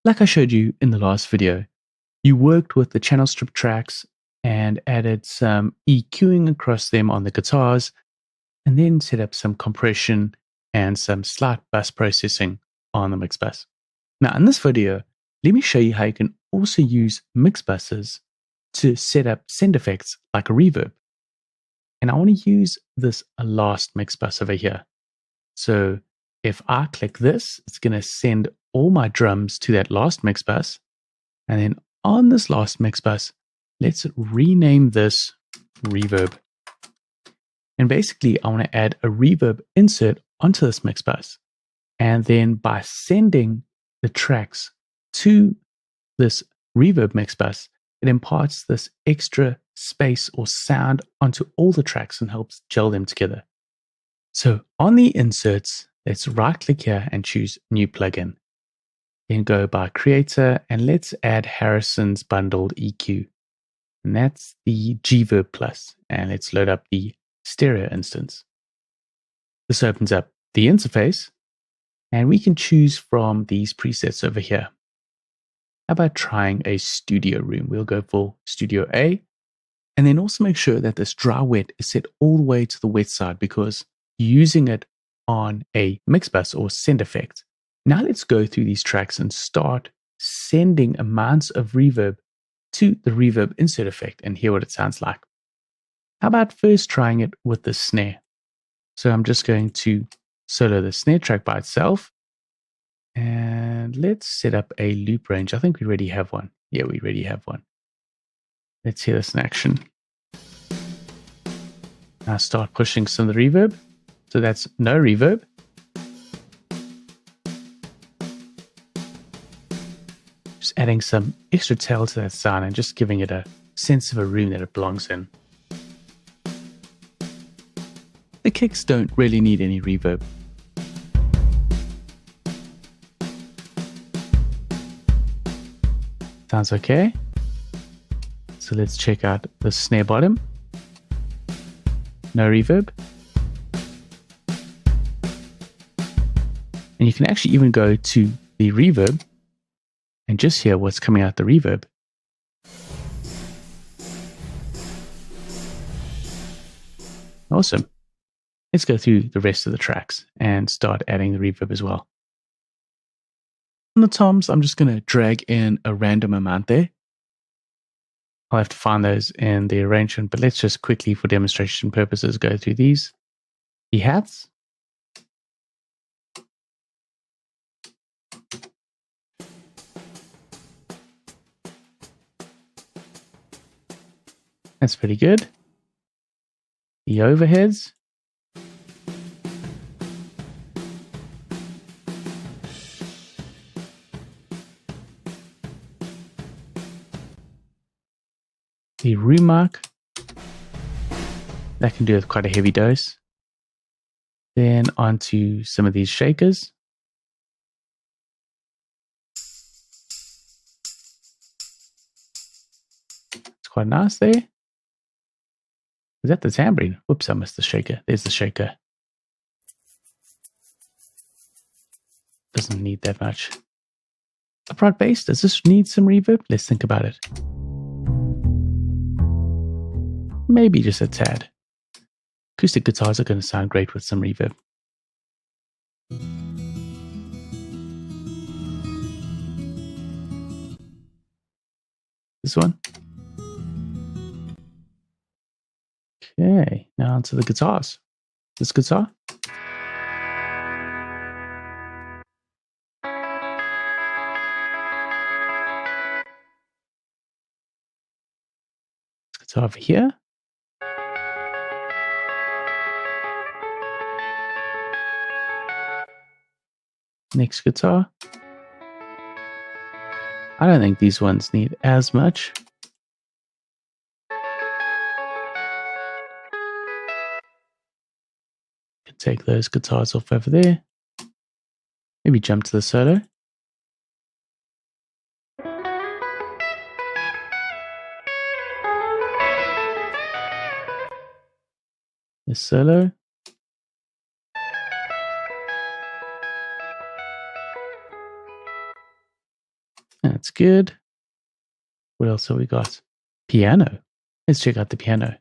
Like I showed you in the last video, you worked with the channel strip tracks and added some EQing across them on the guitars, and then set up some compression and some slight bus processing on the mix bus. Now in this video, let me show you how you can also use mix buses to set up send effects like a reverb. And I want to use this last mix bus over here. So if I click this, it's going to send all my drums to that last mix bus. And then on this last mix bus, let's rename this reverb. And basically, I want to add a reverb insert onto this mix bus. And then by sending the tracks to this reverb mix bus, it imparts this extra space or sound onto all the tracks and helps gel them together. So on the inserts, let's right click here and choose new plugin. Then go by creator and let's add Harrison's bundled EQ. And that's the Gverb Plus. And let's load up the stereo instance. This opens up the interface and we can choose from these presets over here. How about trying a studio room? We'll go for Studio A. And then also make sure that this dry wet is set all the way to the wet side because you're using it on a mix bus or send effect. Now let's go through these tracks and start sending amounts of reverb to the reverb insert effect and hear what it sounds like. How about first trying it with the snare? So I'm just going to solo the snare track by itself. And let's set up a loop range. I think we already have one. Yeah, we already have one. Let's hear this in action. Now start pushing some of the reverb. So that's no reverb. Just adding some extra tail to that sound and just giving it a sense of a room that it belongs in. The kicks don't really need any reverb. Sounds okay. So let's check out the snare bottom. No reverb. And you can actually even go to the reverb and just hear what's coming out the reverb. Awesome. Let's go through the rest of the tracks and start adding the reverb as well. On the toms, I'm just going to drag in a random amount there. I'll have to find those in the arrangement, but let's just quickly, for demonstration purposes, go through these. The hats. That's pretty good. The overheads. The room mark. That can do with quite a heavy dose. Then onto some of these shakers. It's quite nice there. Is that the tambourine? Whoops, I missed the shaker. There's the shaker. Doesn't need that much. Upright bass, does this need some reverb? Let's think about it. Maybe just a tad. Acoustic guitars are going to sound great with some reverb. This one. Okay, now onto the guitars. This guitar. This guitar over here. Next guitar. I don't think these ones need as much. Can take those guitars off over there. Maybe jump to the solo. The solo. That's good. What else have we got? Piano. Let's check out the piano.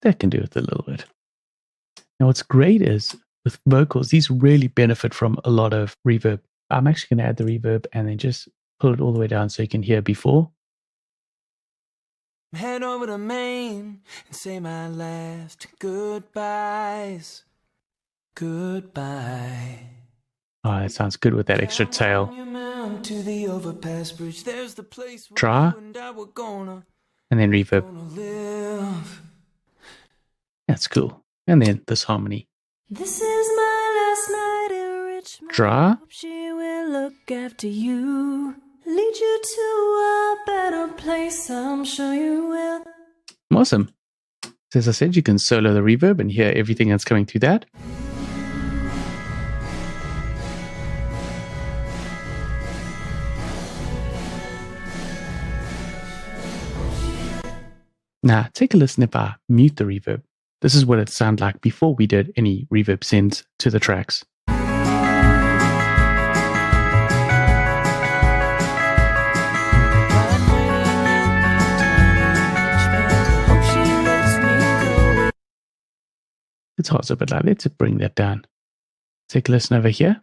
That can do it a little bit. Now, what's great is with vocals, these really benefit from a lot of reverb. I'm actually going to add the reverb and then just pull it all the way down so you can hear before. Head over to Maine and say my last goodbyes. Goodbye. Oh, that sounds good with that extra tail. To the overpass bridge. There's the place where Draw. you and I were gonna And then reverb. live. That's cool. And then this harmony. This is my last night in Richmond. Draw. Hope she will look after you. Lead you to a better place, I'm sure you will. Awesome. So as I said, you can solo the reverb and hear everything that's coming through that. Now, take a listen if I mute the reverb. This is what it sounded like before we did any reverb sends to the tracks. Guitars a bit loud. Let's bring that down. Take a listen over here.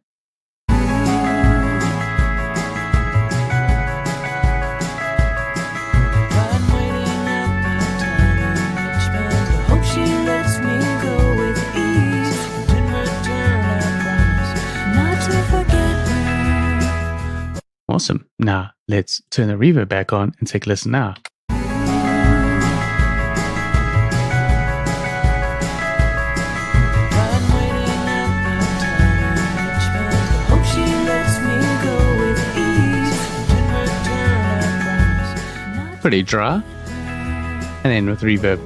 Awesome. Now, let's turn the reverb back on and take a listen now. Pretty dry. And then with reverb.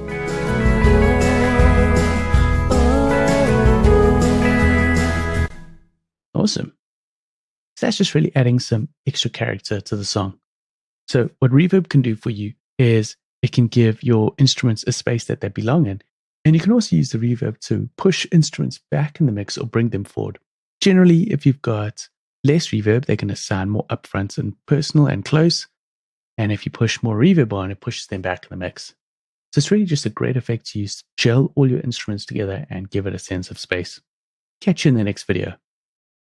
Awesome. So that's just really adding some extra character to the song. So what reverb can do for you is it can give your instruments a space that they belong in. And you can also use the reverb to push instruments back in the mix or bring them forward. Generally, if you've got less reverb, they're going to sound more upfront and personal and close. And if you push more reverb on, it pushes them back in the mix. So it's really just a great effect to use, gel all your instruments together and give it a sense of space. Catch you in the next video.